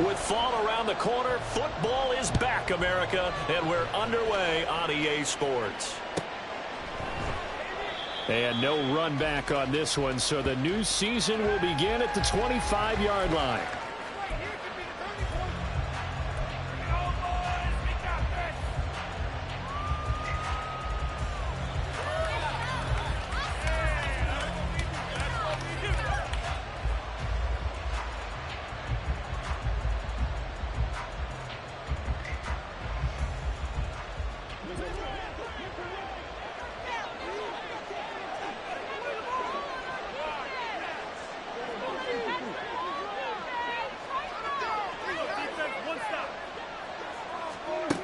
With fall around the corner, football is back, America, and we're underway on EA Sports. And no run back on this one, so the new season will begin at the 25-yard line.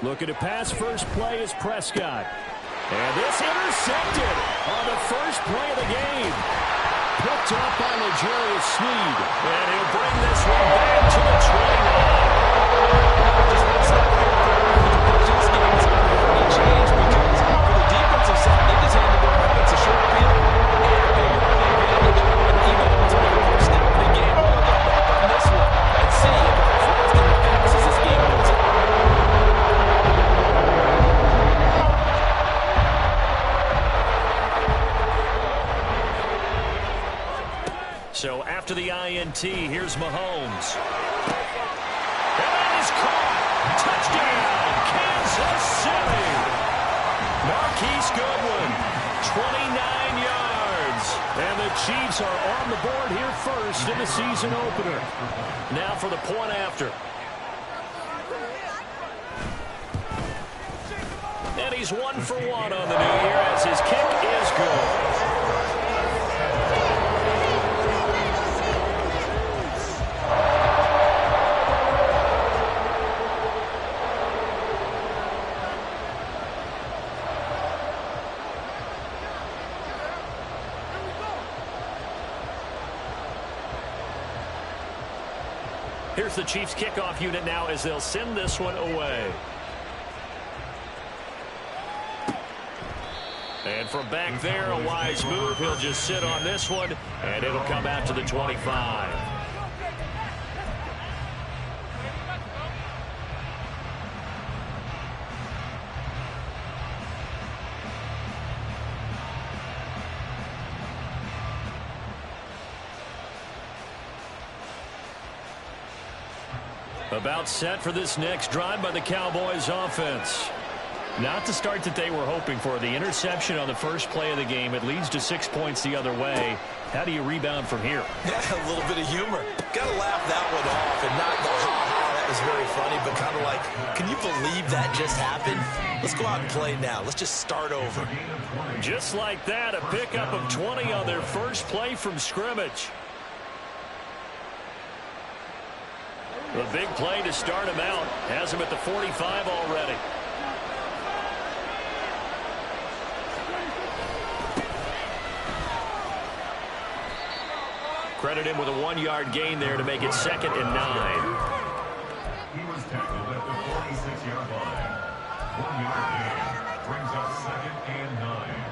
Looking to pass, first play is Prescott. And this intercepted on the first play of the game. Picked up by L'Jarius Sneed. And he'll bring this one back to the 29. Just one step here. This game is already changed because for the defensive side, they just handed their offense a short field and a big run advantage. And even though it's only the first snap of the game, we're going to get back on this one and see if it's going to pass as this game moves on. So after the INT, here's Mahomes. And that is caught. Touchdown, Kansas City. Marquise Goodwin, 29 yards. And the Chiefs are on the board here first in the season opener. Now for the point after. And he's 1 for 1 on the new year as his kick is good. Here's the Chiefs kickoff unit now as they'll send this one away. And from back there, a wise move. He'll just sit on this one, and it'll come out to the 25. About set for this next drive by the Cowboys offense. Not the start that they were hoping for. The interception on the first play of the game. It leads to 6 points the other way. How do you rebound from here? Yeah, a little bit of humor. Got to laugh that one off and not the ha-ha. That was very funny, but kind of like, can you believe that just happened? Let's go out and play now. Let's just start over. Just like that, a pickup of 20 on their first play from scrimmage. The big play to start him out. Has him at the 45 already. Credit him with a 1-yard gain there to make it 2nd and 9. He was tackled at the 46-yard line. 1-yard gain brings up 2nd and 9.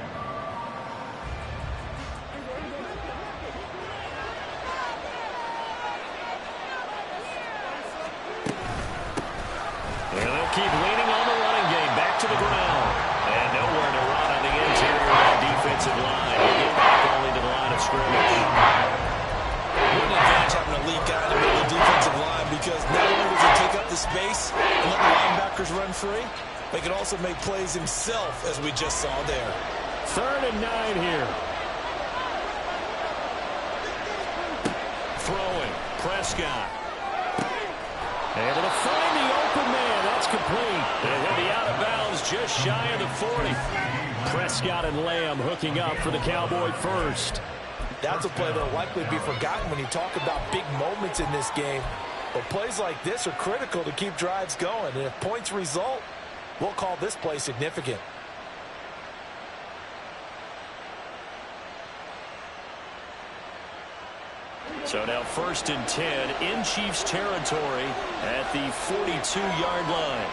And they'll keep leaning on the running game. Back to the ground. And nowhere to run on the interior of that defensive line. He'll get back only to the line of scrimmage. What an advantage having a lead guy in the middle of the defensive line, because not only does he take up the space and let the linebackers run free, but he can also make plays himself, as we just saw there. 3rd and 9 here. Throwing. Prescott. Able to find the open man. That's complete. And he'll be out of bounds just shy of the 40. Prescott and Lamb hooking up for the Cowboy first. That's a play that will likely be forgotten when you talk about big moments in this game. But plays like this are critical to keep drives going. And if points result, we'll call this play significant. So now 1st and 10 in Chiefs territory at the 42-yard line.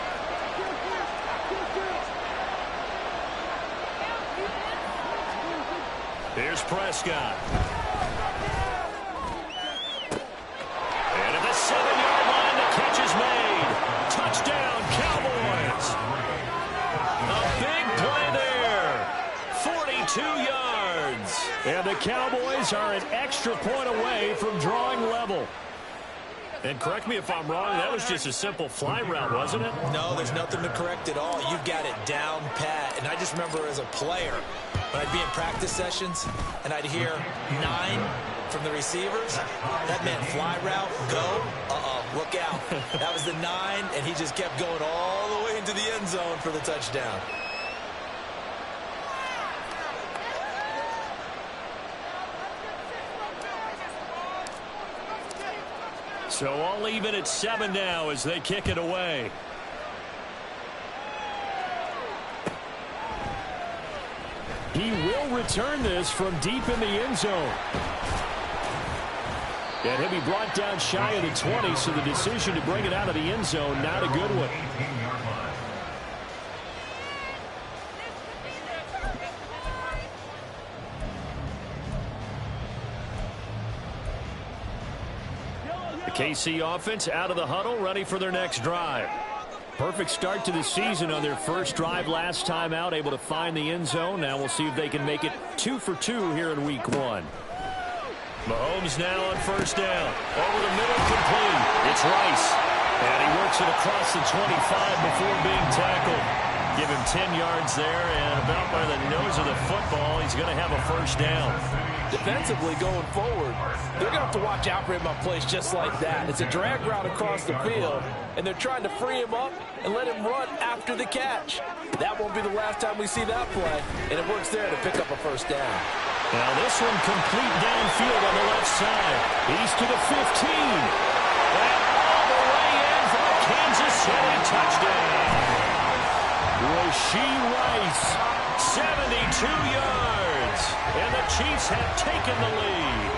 Here's Prescott. And at the 7-yard line, the catch Cowboys are an extra point away from drawing level. And correct me if I'm wrong, that was just a simple fly route, wasn't it? No, there's nothing to correct at all. You've got it down pat. And I just remember as a player, when I'd be in practice sessions and I'd hear 9 from the receivers, that meant fly route, go, look out. That was the 9, and he just kept going all the way into the end zone for the touchdown. So all even at 7 now as they kick it away. He will return this from deep in the end zone. And he'll be brought down shy of the 20, so the decision to bring it out of the end zone, not a good one. The KC offense out of the huddle, ready for their next drive. Perfect start to the season on their first drive last time out, able to find the end zone. Now we'll see if they can make it 2 for 2 here in week 1. Mahomes now on first down. Over the middle, complete. It's Rice. And he works it across the 25 before being tackled. Give him 10 yards there, and about by the nose of the football, he's going to have a first down. Defensively going forward, they're going to have to watch out for him on plays just like that. It's a drag route across the field, and they're trying to free him up and let him run after the catch. That won't be the last time we see that play, and it works there to pick up a first down. Now this one complete downfield on the left side. He's to the 15. And all the way in for a Kansas City touchdown. Rashee Rice, 72 yards. And the Chiefs have taken the lead.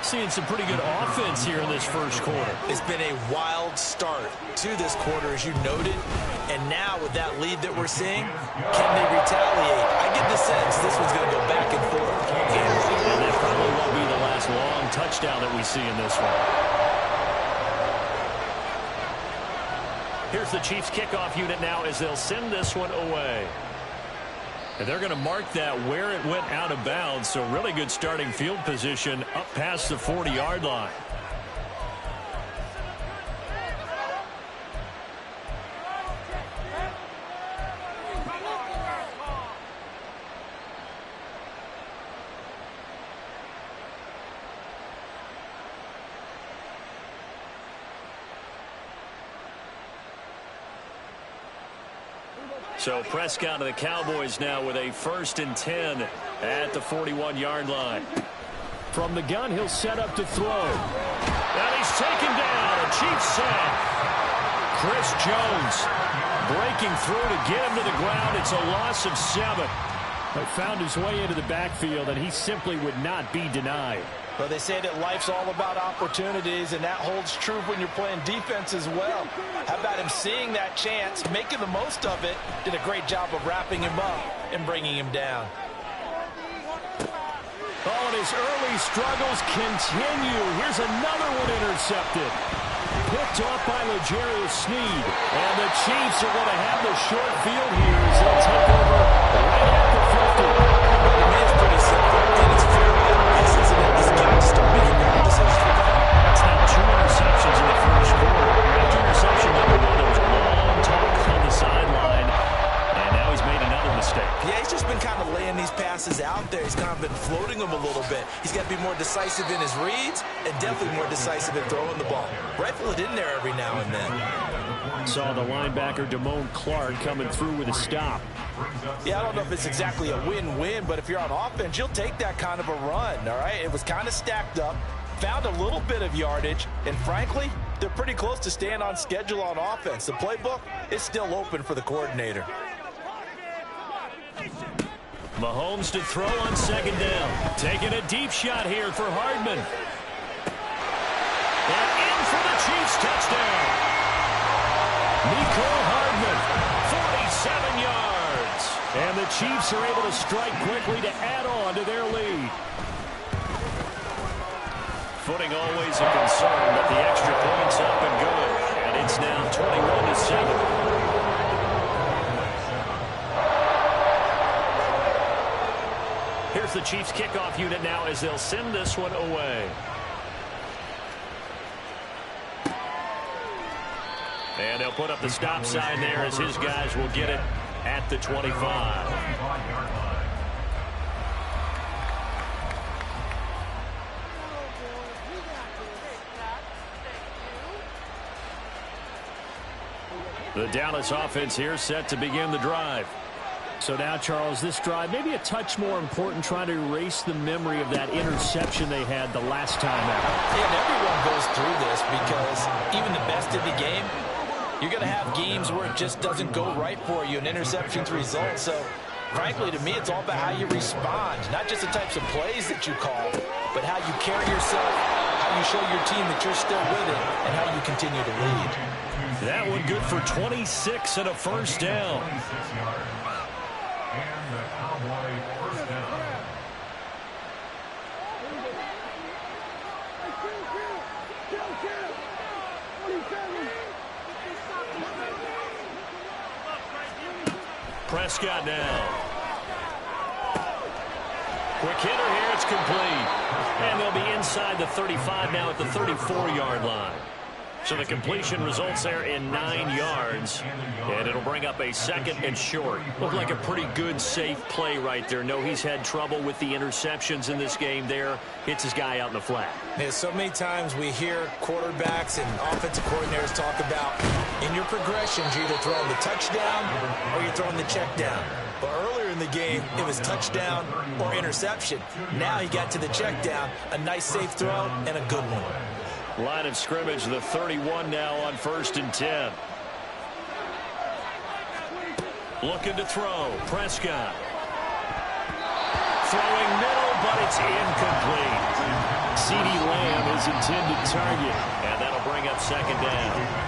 Seeing some pretty good offense here in this first quarter. It's been a wild start to this quarter, as you noted. And now with that lead that we're seeing, can they retaliate? I get the sense this one's going to go back and forth. And that probably won't be the last long touchdown that we see in this one. Here's the Chiefs kickoff unit now as they'll send this one away. And they're going to mark that where it went out of bounds. So really good starting field position up past the 40-yard line. So Prescott of the Cowboys now with a 1st and 10 at the 41-yard line. From the gun, he'll set up to throw. And he's taken down. A Chiefs sack. Chris Jones breaking through to get him to the ground. It's a loss of 7. But found his way into the backfield, and he simply would not be denied. Well, they say that life's all about opportunities, and that holds true when you're playing defense as well. How about him seeing that chance, making the most of it, did a great job of wrapping him up and bringing him down. Oh, and his early struggles continue. Here's another one intercepted. Picked off by L'Jarius Sneed. And the Chiefs are going to have the short field here as they'll take over right at the 50. The man's pretty simple, and it's very obvious, isn't it? He's got to start making better decisions. That's now 2 interceptions in the first quarter. After interception number 1, there was a long talk on the sideline, and now he's made another mistake. Yeah, he's just been kind of laying these passes out there. He's kind of been floating them a little bit. He's got to be more decisive in his reads and definitely more decisive in throwing the ball. Rifle it in there every now and then. Saw the linebacker Damone Clark coming through with a stop. Yeah, I don't know if it's exactly a win-win, but if you're on offense, you'll take that kind of a run, all right? It was kind of stacked up, found a little bit of yardage, and frankly, they're pretty close to staying on schedule on offense. The playbook is still open for the coordinator. Mahomes to throw on 2nd down. Taking a deep shot here for Hardman. And in for the Chiefs touchdown. Mecole Hardman, 47 yards. And the Chiefs are able to strike quickly to add on to their lead. Footing always a concern, but the extra point's up and good. And it's now 21-7. Here's the Chiefs kickoff unit now as they'll send this one away. And they'll put up the stop sign there as his guys will get it at the 25. The Dallas offense here set to begin the drive. So now, Charles, this drive maybe a touch more important, trying to erase the memory of that interception they had the last time out. And everyone goes through this because even the best in the game, you're going to have games where it just doesn't go right for you, and interceptions result. So, frankly, to me, it's all about how you respond, not just the types of plays that you call, but how you carry yourself, how you show your team that you're still with it, and how you continue to lead. That one good for 26 and a first down. And the Cowboy first down. Prescott now. Quick hitter here, it's complete. And they'll be inside the 35 now at the 34-yard line. So the completion results there in 9 yards, and it'll bring up a second and short. Looked like a pretty good, safe play right there. No, he's had trouble with the interceptions in this game there. Hits his guy out in the flat. Yeah, so many times we hear quarterbacks and offensive coordinators talk about in your progressions, you're either throwing the touchdown or you're throwing the check down. But earlier in the game, it was touchdown or interception. Now he got to the check down, a nice safe throw, and a good one. Line of scrimmage, the 31 now on 1st and 10. Looking to throw. Prescott. Throwing middle, but it's incomplete. CeeDee Lamb is intended target, and that'll bring up second down.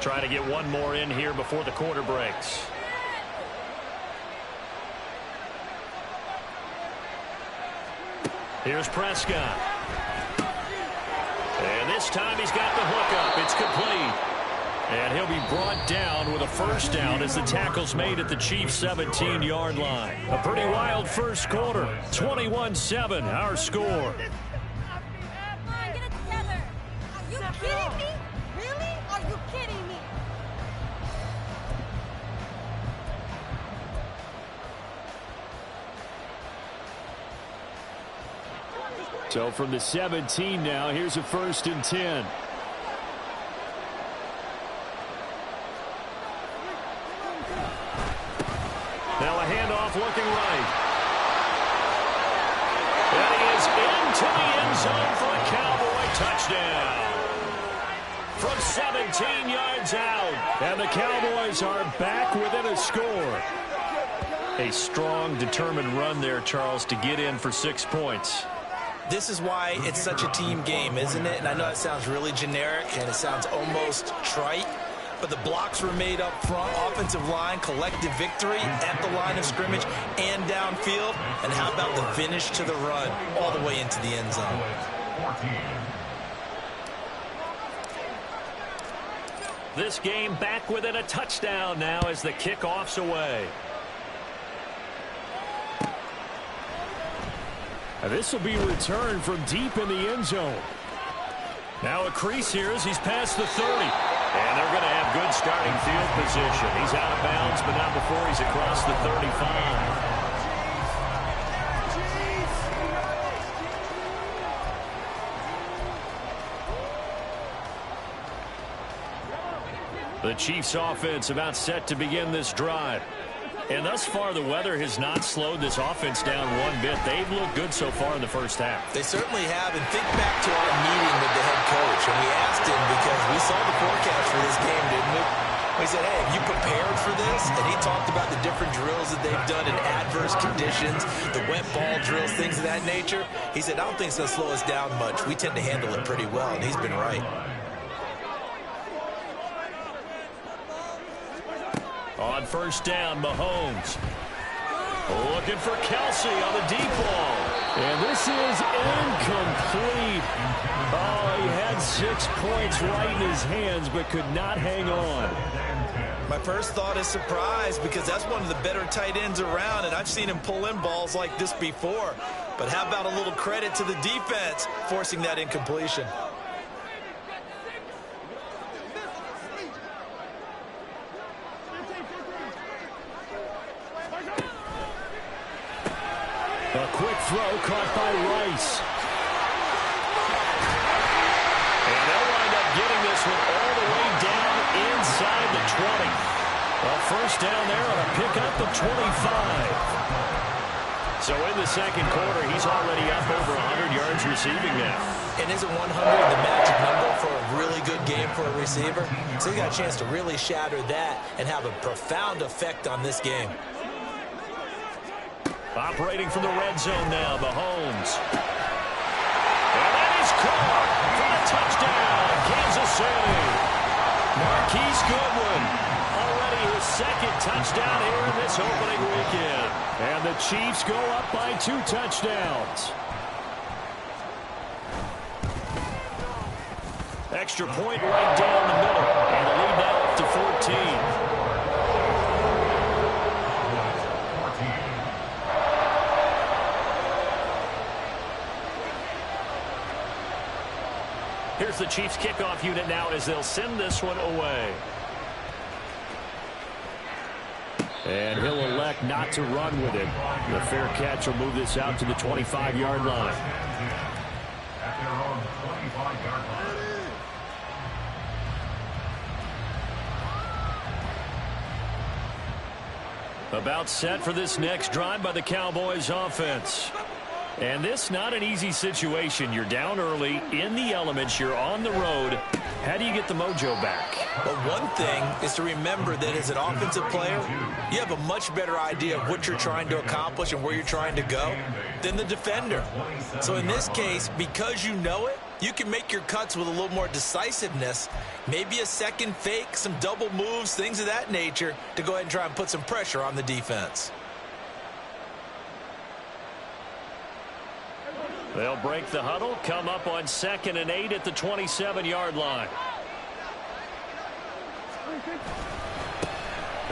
Trying to get one more in here before the quarter breaks. Here's Prescott. And this time he's got the hookup. It's complete. And he'll be brought down with a first down as the tackle's made at the Chiefs' 17-yard line. A pretty wild first quarter. 21-7, our score. So from the 17 now, here's a 1st and 10. Now a handoff looking right. And he is into the end zone for a Cowboy touchdown. From 17 yards out. And the Cowboys are back within a score. A strong, determined run there, Charles, to get in for 6 points. This is why it's such a team game, isn't it? And I know it sounds really generic and it sounds almost trite, but the blocks were made up front, offensive line, collective victory at the line of scrimmage and downfield. And how about the finish to the run all the way into the end zone? This game back within a touchdown now as the kickoff's away. This will be returned from deep in the end zone. Now a crease here as he's past the 30. And they're going to have good starting field position. He's out of bounds, but not before he's across the 35. The Chiefs offense about set to begin this drive. And thus far, the weather has not slowed this offense down one bit. They've looked good so far in the first half. They certainly have. And think back to our meeting with the head coach. And we asked him because we saw the forecast for this game, didn't we? We said, hey, have you prepared for this? And he talked about the different drills that they've done in adverse conditions, the wet ball drills, things of that nature. He said, I don't think it's going to slow us down much. We tend to handle it pretty well, and he's been right. On first down, Mahomes. Looking for Kelsey on the deep ball. And this is incomplete. Oh, he had 6 points right in his hands, but could not hang on. My first thought is surprise, because that's one of the better tight ends around, and I've seen him pull in balls like this before. But how about a little credit to the defense forcing that incompletion? A quick throw caught by Rice. And they'll wind up getting this one all the way down inside the 20. A first down there on a pickup of 25. So in the second quarter, he's already up over 100 yards receiving now. And isn't 100 the magic number for a really good game for a receiver? So he got a chance to really shatter that and have a profound effect on this game. Operating from the red zone now, Mahomes. And that is caught for the touchdown, Kansas City. Marquise Goodwin, already his second touchdown here in this opening weekend. And the Chiefs go up by 2 touchdowns. Extra point right down the middle. And the lead now up to 14. Here's the Chiefs kickoff unit now as they'll send this one away. And he'll elect not to run with it. The fair catch will move this out to the 25-yard line. At their own 25-yard line. About set for this next drive by the Cowboys offense. And this not an easy situation. You're down early, in the elements, you're on the road. How do you get the mojo back? But one thing is to remember that as an offensive player, you have a much better idea of what you're trying to accomplish and where you're trying to go than the defender. So in this case, because you know it, you can make your cuts with a little more decisiveness, maybe a second fake, some double moves, things of that nature, to go ahead and try and put some pressure on the defense. They'll break the huddle, come up on 2nd and 8 at the 27-yard line.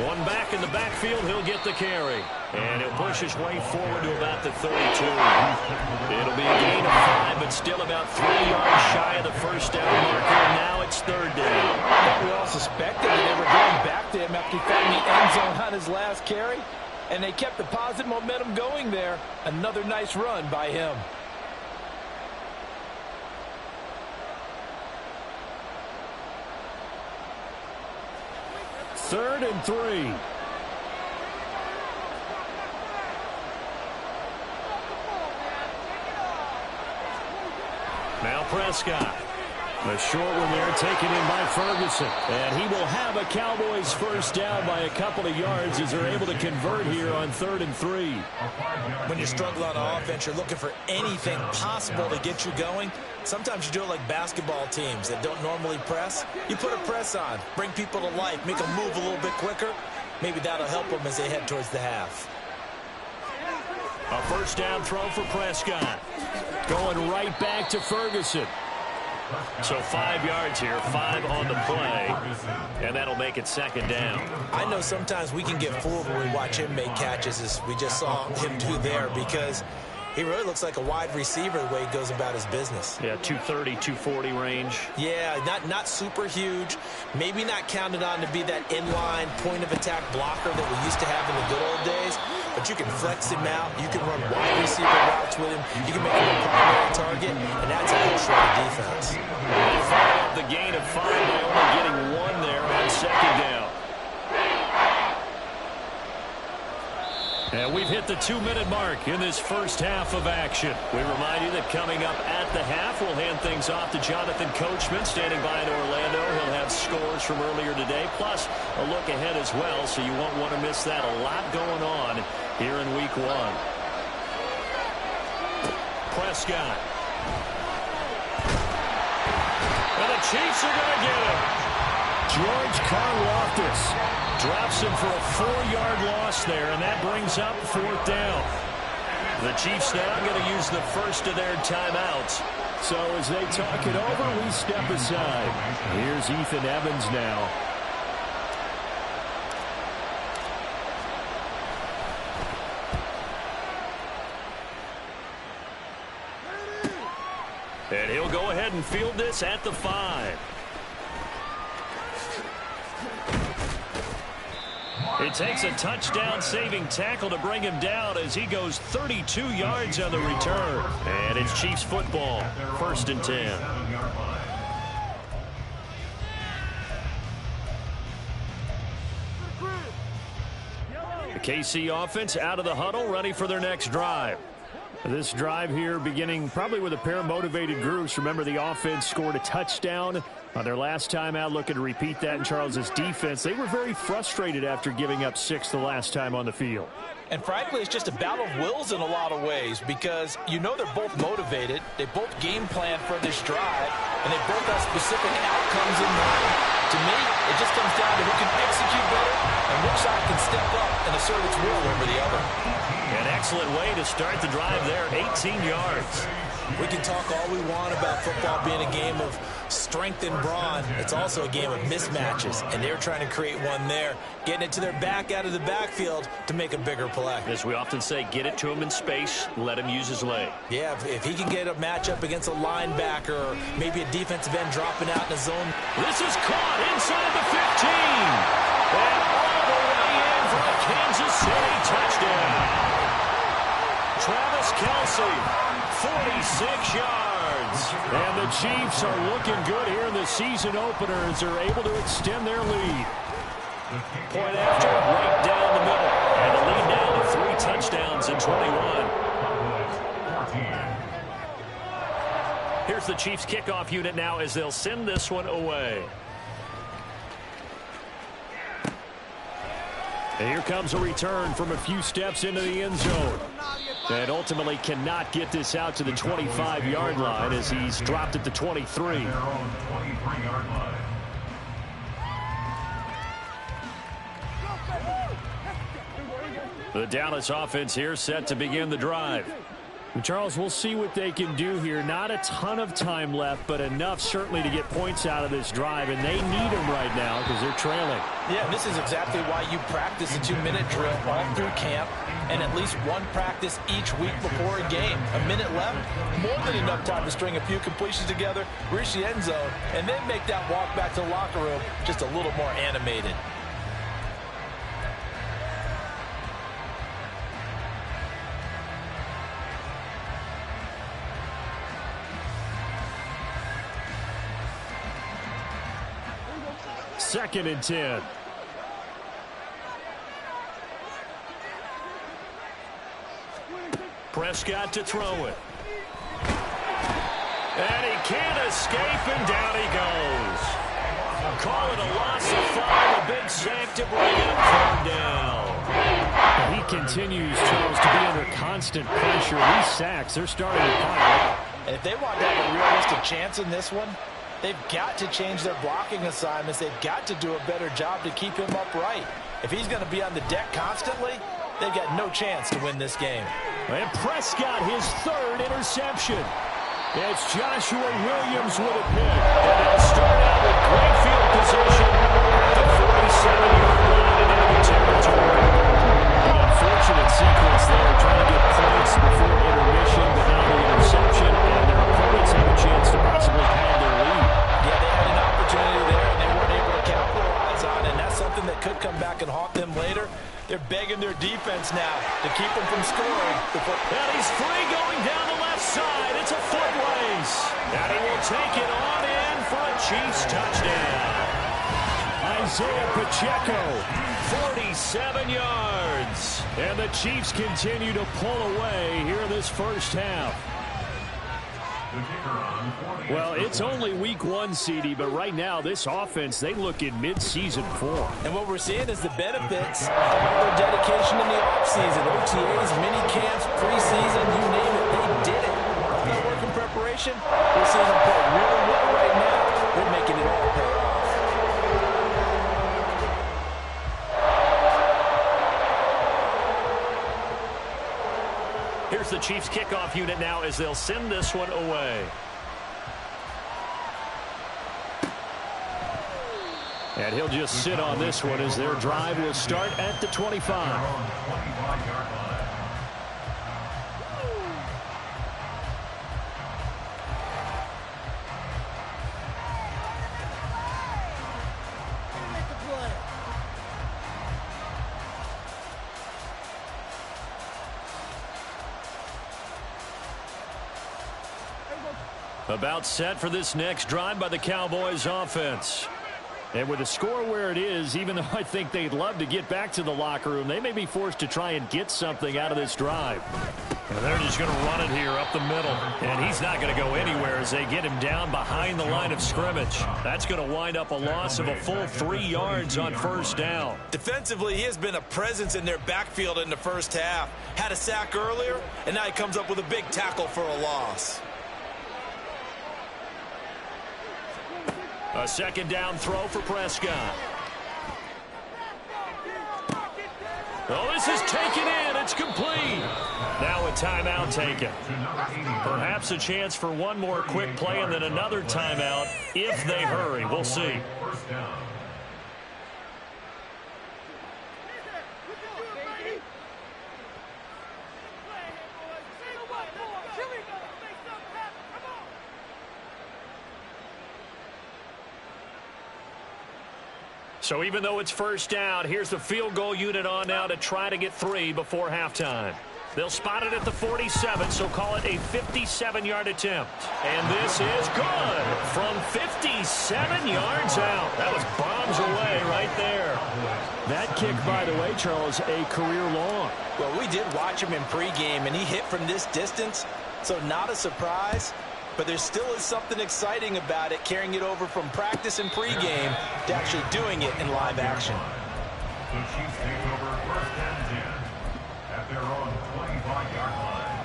One back in the backfield, he'll get the carry. And he'll push his way forward to about the 32. It'll be a gain of 5, but still about 3 yards shy of the first down marker. And now it's 3rd down. We all suspected that they were going back to him after he found the end zone on his last carry. And they kept the positive momentum going there. Another nice run by him. 3rd and 3. Now Prescott. A short one there taken in by Ferguson. And he will have a Cowboys first down by a couple of yards as they're able to convert here on 3rd and 3. When you struggle on offense, you're looking for anything possible to get you going. Sometimes you do it like basketball teams that don't normally press. You put a press on, bring people to life, make them move a little bit quicker. Maybe that'll help them as they head towards the half. A first down throw for Prescott. Going right back to Ferguson. So 5 yards here, 5 on the play, and that'll make it 2nd down. I know sometimes we can get fooled when we watch him make catches, as we just saw him do there, because he really looks like a wide receiver the way he goes about his business. Yeah, 230, 240 range. Yeah, not super huge. Maybe not counted on to be that inline point-of-attack blocker that we used to have in the good old days. But you can flex him out. You can run wide receiver routes with him. You can make him a primary target, and that's a whole shred of defense. They follow up the gain of 5 by only getting 1 there on 2nd down. And we've hit the 2-minute mark in this first half of action. We remind you that coming up at the half, we'll hand things off to Jonathan Coachman, standing by in Orlando. He'll have scores from earlier today, plus a look ahead as well, so you won't want to miss that. A lot going on here in Week 1. Prescott. And the Chiefs are going to get him. George Karlaftis drops him for a 4-yard loss there, and that brings up 4th down. The Chiefs now going to use the first of their timeouts. So as they talk it over, we step aside. Here's Ethan Evans now. And he'll go ahead and field this at the 5. It takes a touchdown-saving tackle to bring him down as he goes 32 yards on the return. And it's Chiefs football, 1st and 10. The KC offense out of the huddle, ready for their next drive. This drive here beginning probably with a pair of motivated groups. Remember, the offense scored a touchdown on their last time out, looking to repeat that in Charles's defense. They were very frustrated after giving up 6 the last time on the field. And frankly, it's just a battle of wills in a lot of ways because you know they're both motivated. They both game plan for this drive, and they both have specific outcomes in mind. To me, it just comes down to who can execute better and which side can step up and assert its will over the other. An excellent way to start the drive there, 18 yards. We can talk all we want about football being a game of strength and brawn. It's also a game of mismatches, and they're trying to create one there, getting it to their back out of the backfield to make a bigger play. As we often say, get it to him in space, let him use his leg. Yeah, if he can get a matchup against a linebacker or maybe a defensive end dropping out in the zone. This is caught inside the 15. And all the way in for a Kansas City touchdown. Travis Kelce, 46 yards. And the Chiefs are looking good here in the season opener as they're able to extend their lead. Point after, right down the middle. And the lead now to 3 touchdowns in 21. Here's the Chiefs kickoff unit now as they'll send this one away. And here comes a return from a few steps into the end zone. And ultimately cannot get this out to the 25-yard line as he's dropped at the 23. The Dallas offense here set to begin the drive. Charles, we'll see what they can do here. Not a ton of time left, but enough certainly to get points out of this drive, and they need them right now because they're trailing. Yeah, this is exactly why you practice a 2-minute drill all through camp and at least one practice each week before a game. A minute left, more than enough time to string a few completions together, reach the end zone, and then make that walk back to the locker room just a little more animated. Second and 10. Prescott to throw it. And he can't escape, and down he goes. Call it a loss of 5, a big sack to bring it up 3rd down. He continues, Charles, to be under constant pressure. These sacks, they're starting to pile up. And if they want to have a realistic chance in this one, they've got to change their blocking assignments. They've got to do a better job to keep him upright. If he's going to be on the deck constantly, they've got no chance to win this game. And Prescott, his 3rd interception. It's Joshua Williams with a pick. And they'll start out with great field position at the 47-yard line and into the territory. An unfortunate sequence there, trying to get points before intermission, but now the interception, and their opponents have a chance to possibly pad their lead. Yeah, they had an opportunity there, and they weren't able to capitalize on it, and that's something that could come back and haunt them later. They're begging their defense now to keep them from scoring. And he's free going down the left side. It's a foot race. And he will take it on in for a Chiefs touchdown. Isaiah Pacheco, 47 yards. and the Chiefs continue to pull away here in this first half. Well, it's only week 1, CD, but right now this offense, they look in mid-season form. And what we're seeing is the benefits of all their dedication in the offseason. OTAs, mini camps, preseason, you name it, they did it. Hard work and preparation, we're seeing them play really well right now. They're making it all pay off. Here's the Chiefs kickoff unit now as they'll send this one away. And he'll just sit on this one as their drive will start at the 25. About set for this next drive by the Cowboys offense. And with the score where it is, even though I think they'd love to get back to the locker room, they may be forced to try and get something out of this drive. And they're just going to run it here up the middle. And he's not going to go anywhere as they get him down behind the line of scrimmage. That's going to wind up a loss of a full 3 yards on first down. Defensively, he has been a presence in their backfield in the first half. Had a sack earlier, and now he comes up with a big tackle for a loss. A second down throw for Prescott. Oh, this is taken in. It's complete. Now a timeout taken. Perhaps a chance for one more quick play and then another timeout if they hurry. We'll see. So even though it's first down, here's the field goal unit on now to try to get 3 before halftime. They'll spot it at the 47, so call it a 57-yard attempt. And this is good from 57 yards out. That was bombs away right there. That kick, by the way, Charles, a career long. Well, we did watch him in pregame, and he hit from this distance, so not a surprise. But there still is something exciting about it, carrying it over from practice and pregame to actually doing it in live action. The Chiefs take over 1st and 10 at their own 25-yard line.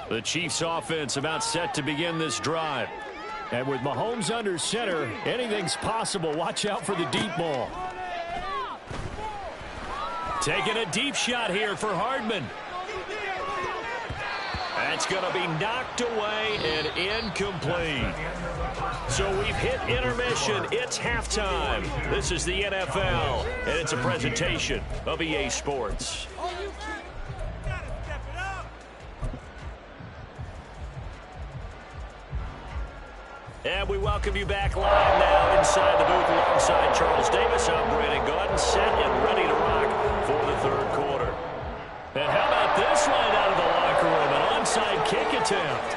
The Chiefs offense about set to begin this drive. And with Mahomes under center, anything's possible. Watch out for the deep ball. Taking a deep shot here for Hardman. That's going to be knocked away and incomplete. So we've hit intermission. It's halftime. This is the NFL, and it's a presentation of EA Sports. And we welcome you back live now inside the booth alongside Charles Davis. I'm Brandon Gaudin, set and ready to rock for the 3rd quarter. And how about this line out of the locker room? An onside kick attempt.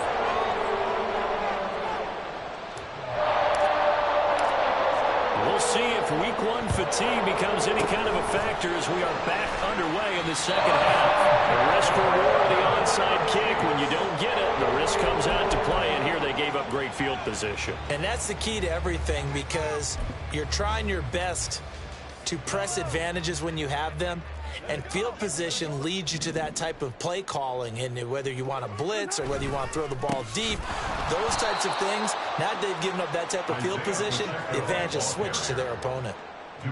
We'll see if week 1 fatigue becomes any kind of a factor as we are back underway in the second half. The risk reward of the onside kick, when you don't get it, the risk comes out to play, and here they gave up great field position. And that's the key to everything, because you're trying your best to press advantages when you have them, and field position leads you to that type of play calling. And whether you want to blitz or whether you want to throw the ball deep, those types of things, now that they've given up that type of field position, the advantage is switched to their opponent.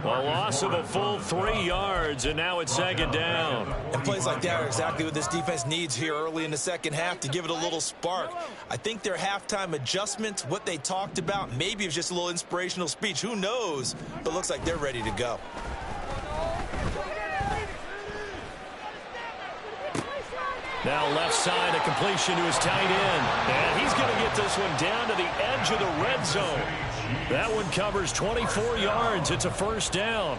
A loss of a full 3 yards, and now it's second down. And plays like that are exactly what this defense needs here early in the second half to give it a little spark. I think their halftime adjustments, what they talked about, maybe it was just a little inspirational speech. Who knows? But looks like they're ready to go. Now left side, a completion to his tight end. And he's going to get this one down to the edge of the red zone. That one covers 24 yards. It's a first down.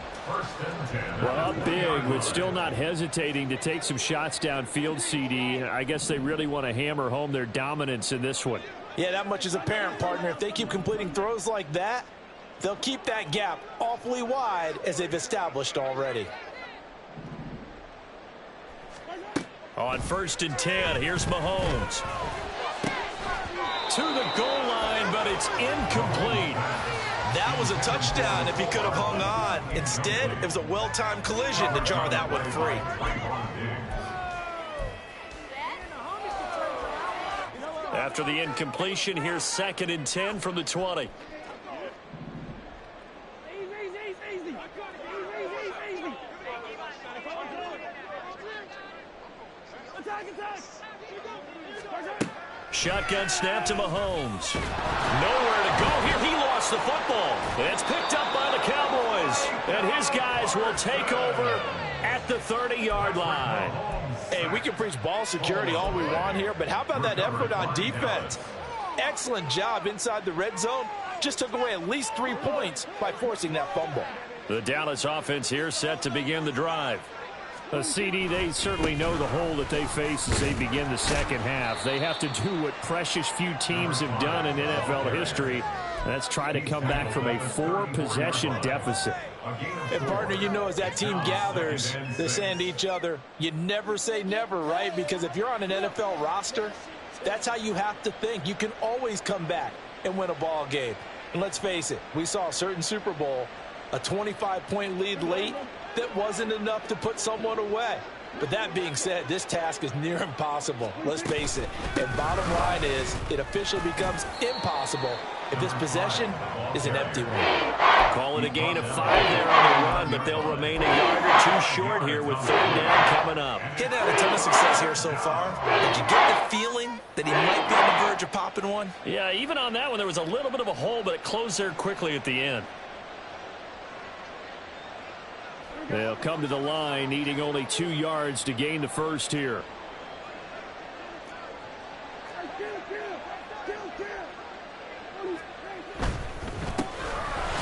Well, up big, but still not hesitating to take some shots downfield, CD. I guess they really want to hammer home their dominance in this one. Yeah, that much is apparent, partner. If they keep completing throws like that, they'll keep that gap awfully wide as they've established already. On 1st and 10, here's Mahomes. To the goal line, but it's incomplete. That was a touchdown if he could have hung on. Instead, it was a well-timed collision to jar that one free. After the incompletion, here's 2nd and 10 from the 20. shotgun snap to Mahomes. Nowhere to go here. He lost the football. It's picked up by the Cowboys. And his guys will take over at the 30-yard line. Hey, we can preach ball security all we want here, but how about that effort on defense? Excellent job inside the red zone. Just took away at least 3 points by forcing that fumble. The Dallas offense here set to begin the drive. CD, they certainly know the hole that they face as they begin the second half. They have to do what precious few teams have done in NFL history. That's try to come back from a 4-possession deficit. And, partner, you know, as that team gathers, they're saying to each other, you never say never, right? Because if you're on an NFL roster, that's how you have to think. You can always come back and win a ball game. And let's face it, we saw a certain Super Bowl, a 25-point lead late, that wasn't enough to put someone away. But that being said, this task is near impossible. Let's face it. And bottom line is, it officially becomes impossible if this possession is an empty one. Call it a gain of 5 there on the run, but they'll remain a yard or 2 short here with 3rd down coming up. Getting had a ton of success here so far. Did you get the feeling that he might be on the verge of popping one? Yeah, even on that one, there was a little bit of a hole, but it closed there quickly at the end. They'll come to the line, needing only 2 yards to gain the first here.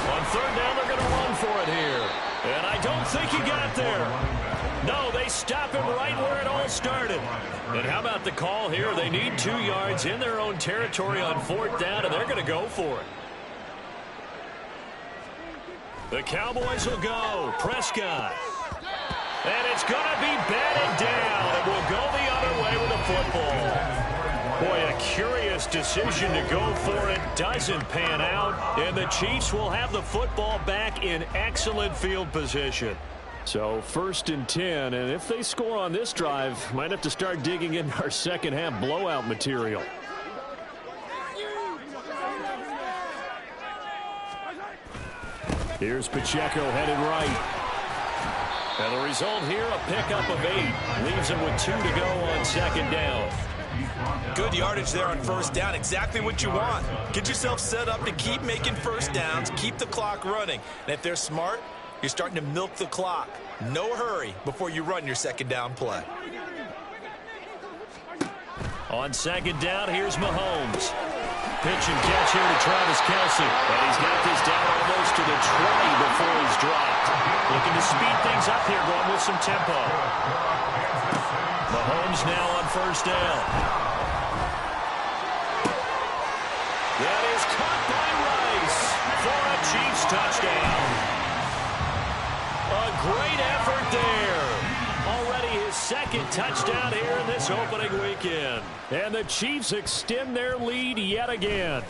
On 3rd down, they're going to run for it here. And I don't think he got there. No, they stop him right where it all started. And how about the call here? They need 2 yards in their own territory on 4th down, and they're going to go for it. The Cowboys will go. Prescott. And it's going to be batted down. And will go the other way with the football. Boy, a curious decision to go for it. Doesn't pan out. And the Chiefs will have the football back in excellent field position. So 1st and 10. And if they score on this drive, might have to start digging in our second half blowout material. Here's Pacheco headed right. And the result here, a pickup of 8. Leaves him with 2 to go on 2nd down. Good yardage there on 1st down. Exactly what you want. Get yourself set up to keep making 1st downs, keep the clock running. And if they're smart, you're starting to milk the clock. No hurry before you run your 2nd down play. On 2nd down, here's Mahomes. Pitch and catch here to Travis Kelce. And he's got this down almost to the 20 before he's dropped. Looking to speed things up here, going with some tempo. Mahomes now on 1st down. That is caught by Rice for a Chiefs touchdown. A great effort there. Already his 2nd touchdown here in this opening weekend. And the Chiefs extend their lead yet again.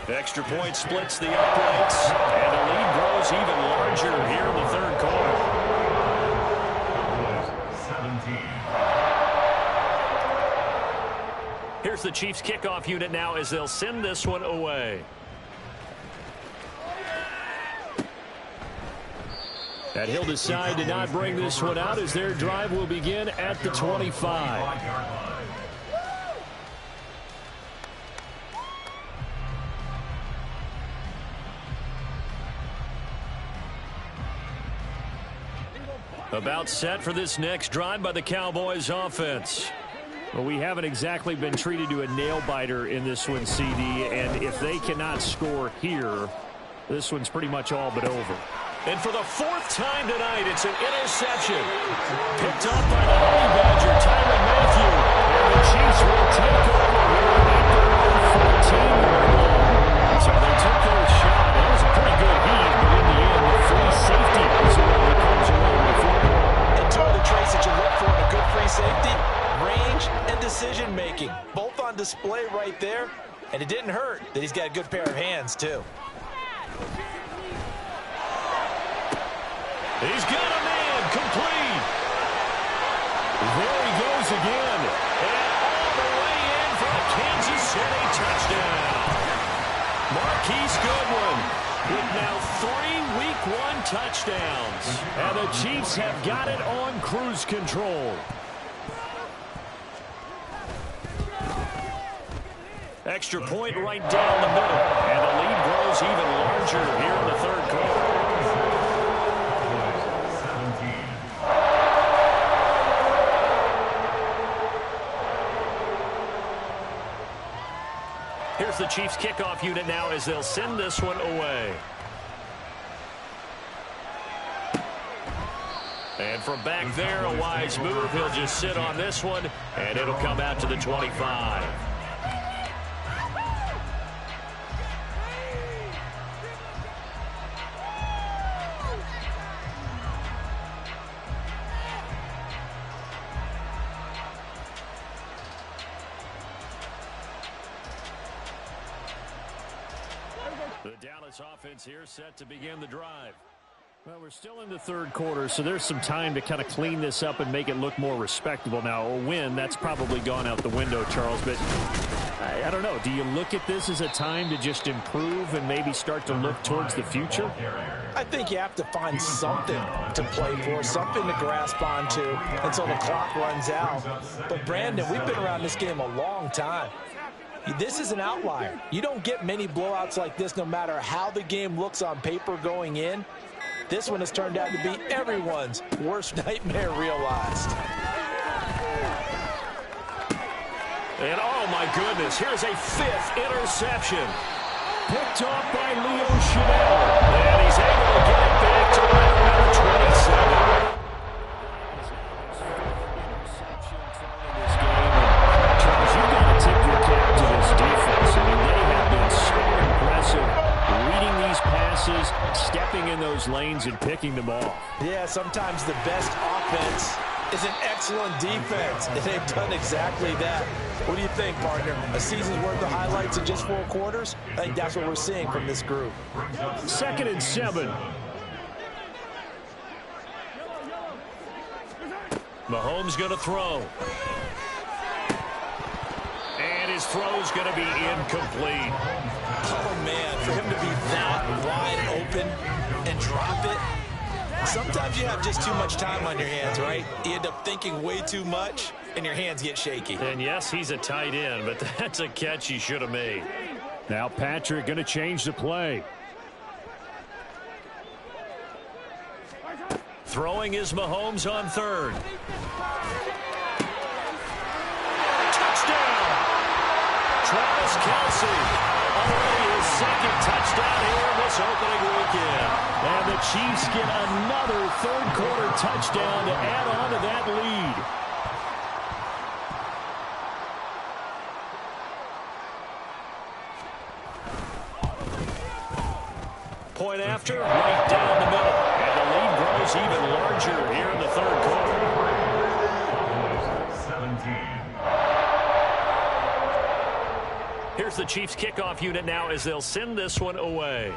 Extra point splits the uprights, and the lead grows even larger here in the 3rd quarter. 17. Here's the Chiefs kickoff unit now as they'll send this one away. And he'll decide to not bring this one out as their drive will begin at the 25. About set for this next drive by the Cowboys offense. Well, we haven't exactly been treated to a nail-biter in this one, CD, and if they cannot score here, this one's pretty much all but over. And for the 4th time tonight, it's an interception. Picked up by the Honey Badger, Tyrann Mathieu. And the Chiefs will take over here at their 14-yard line. So they took their shot. That was a pretty good heat, but in the end, the free safety is the one that comes along with the football. And two of the traits that you look for in a good free safety, range and decision-making. Both on display right there. And it didn't hurt that he's got a good pair of hands, too. He's got a man complete. There he goes again. And all the way in for a Kansas City touchdown. Marquise Goodwin with now 3 Week 1 touchdowns. And the Chiefs have got it on cruise control. Extra point right down the middle. And the lead grows even larger here in the third quarter. Here's the Chiefs kickoff unit now as they'll send this one away. And from back there, a wise move. He'll just sit on this one, and it'll come out to the 25. The Dallas offense here set to begin the drive. Well, we're still in the third quarter, so there's some time to kind of clean this up and make it look more respectable. Now, a win, that's probably gone out the window, Charles, but I don't know. Do you look at this as a time to just improve and maybe start to look towards the future? I think you have to find something to play for, something to grasp onto until the clock runs out. But, Brandon, we've been around this game a long time. This is an outlier. You don't get many blowouts like this no matter how the game looks on paper going in. This one has turned out to be everyone's worst nightmare realized. And oh my goodness, here's a fifth interception. Picked off by Leo Chanel. And he's able to get it back to right around 27. Charles, you've got to tip your cap to this defense. I mean, they have been so impressive reading these passes, stepping in those lanes and picking them off. Yeah, sometimes the best offense is an excellent defense, and they've done exactly that. What do you think, partner? A season's worth of highlights in just 4 quarters? I think that's what we're seeing from this group. 2nd and 7. Mahomes going to throw. And his throw's going to be incomplete. Oh, man, for him to be that wide open and drop it. Sometimes you have just too much time on your hands, right? You end up thinking way too much, and your hands get shaky. And yes, he's a tight end, but that's a catch he should have made. Now Patrick going to change the play. Throwing is Mahomes on 3rd. Touchdown! Travis Kelce. Already his 2nd touchdown here in this opening weekend. And the Chiefs get another third-quarter touchdown to add on to that lead. Point after, right down the middle. And the lead grows even larger here in the third quarter. 17. Here's the Chiefs kickoff unit now as they'll send this one away.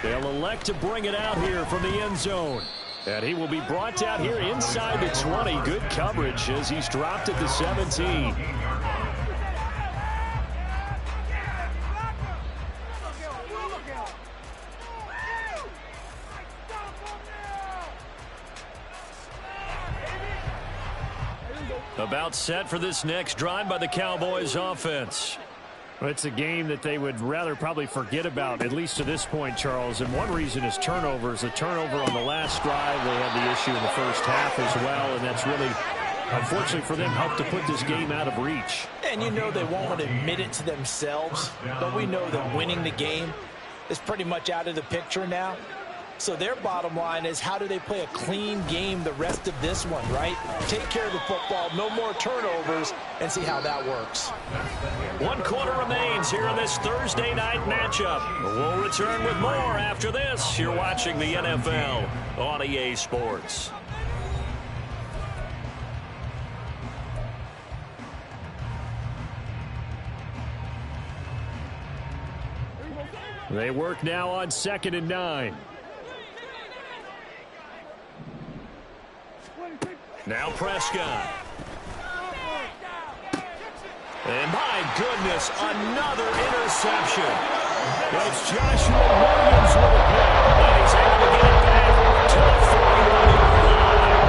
They'll elect to bring it out here from the end zone. And he will be brought out here inside the 20. Good coverage as he's dropped at the 17. About set for this next drive by the Cowboys offense. Well, it's a game that they would rather probably forget about, at least to this point, Charles. And one reason is turnovers. The turnover on the last drive, they had the issue in the first half as well. And that's really, unfortunately for them, helped to put this game out of reach. And you know they won't admit it to themselves, but we know that winning the game is pretty much out of the picture now. So their bottom line is, how do they play a clean game the rest of this one, right? Take care of the football, no more turnovers, and see how that works. 1 quarter remains here in this Thursday night matchup. We'll return with more after this. You're watching the NFL on EA Sports. They work now on 2nd and 9. Now Prescott. And my goodness, another interception. It's Joshua Williams with a pick. And he's able to get it back to the 41-yard line.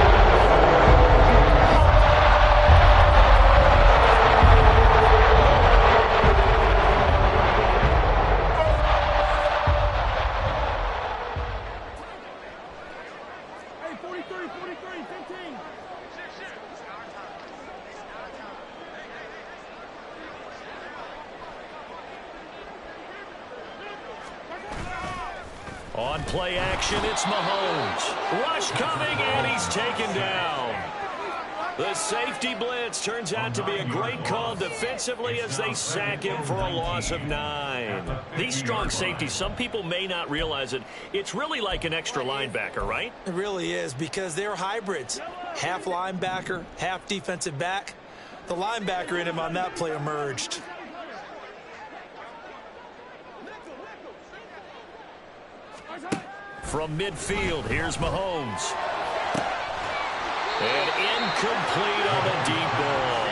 On play action, it's Mahomes. Rush coming, and he's taken down. The safety blitz turns out to be a great call defensively as they sack him for a loss of 9. These strong safeties, some people may not realize it. It's really like an extra linebacker, right? It really is, because they're hybrids. Half linebacker, half defensive back. The linebacker in him on that play emerged. From midfield, here's Mahomes. And incomplete on the deep ball.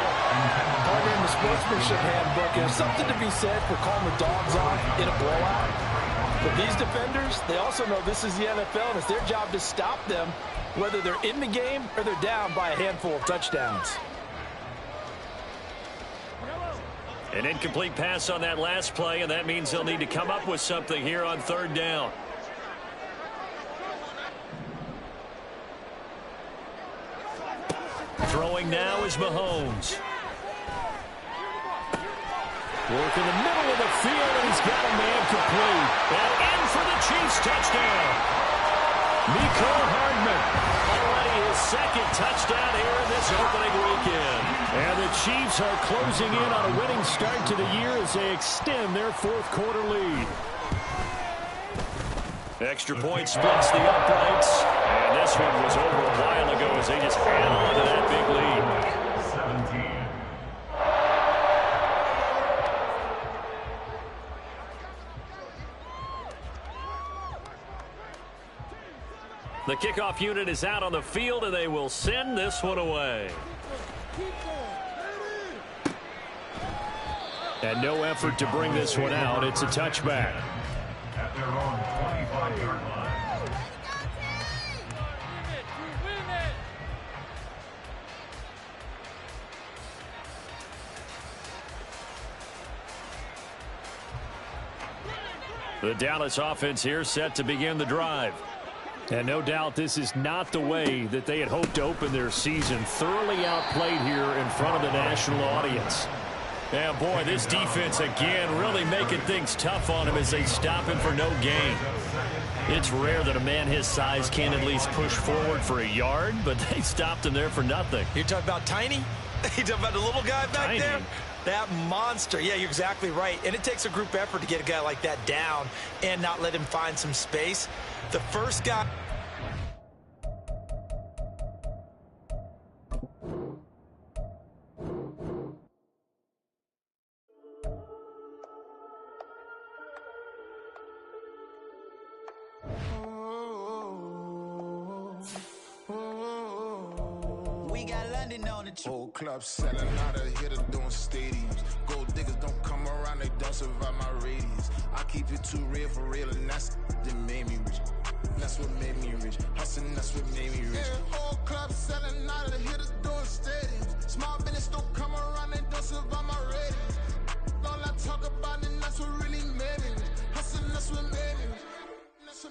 Partner, in the sportsmanship handbook, there's something to be said for calling the dogs off in a blowout. But these defenders, they also know this is the NFL, and it's their job to stop them, whether they're in the game or they're down by a handful of touchdowns. An incomplete pass on that last play, and that means they'll need to come up with something here on 3rd down. Throwing now is Mahomes. Work in the middle of the field, and he's got a man complete. And in for the Chiefs touchdown. Mecole Hardman. Already his 2nd touchdown here in this opening weekend. And the Chiefs are closing in on a winning start to the year as they extend their 4th quarter lead. Extra point splits the uprights. And this one was over a while ago as they just hang on to that big lead. 17. The kickoff unit is out on the field, and they will send this one away. And no effort to bring this one out. It's a touchback. At their own 25-yard line. The Dallas offense here set to begin the drive. And no doubt this is not the way that they had hoped to open their season. Thoroughly outplayed here in front of the national audience. And boy, this defense again really making things tough on him as they stop him for no gain. It's rare that a man his size can at least push forward for a yard, but they stopped him there for nothing. You're talking about Tiny? You're talking about the little guy back Tiny. there? That monster. Yeah, you're exactly right. And it takes a group effort to get a guy like that down and not let him find some space. The first guy... Whole club selling out of here to doing stadiums. Gold diggers don't come around, they don't survive my radius. I keep it too real for real, and that's that made me rich. That's what made me rich. Hustling, that's what made me rich.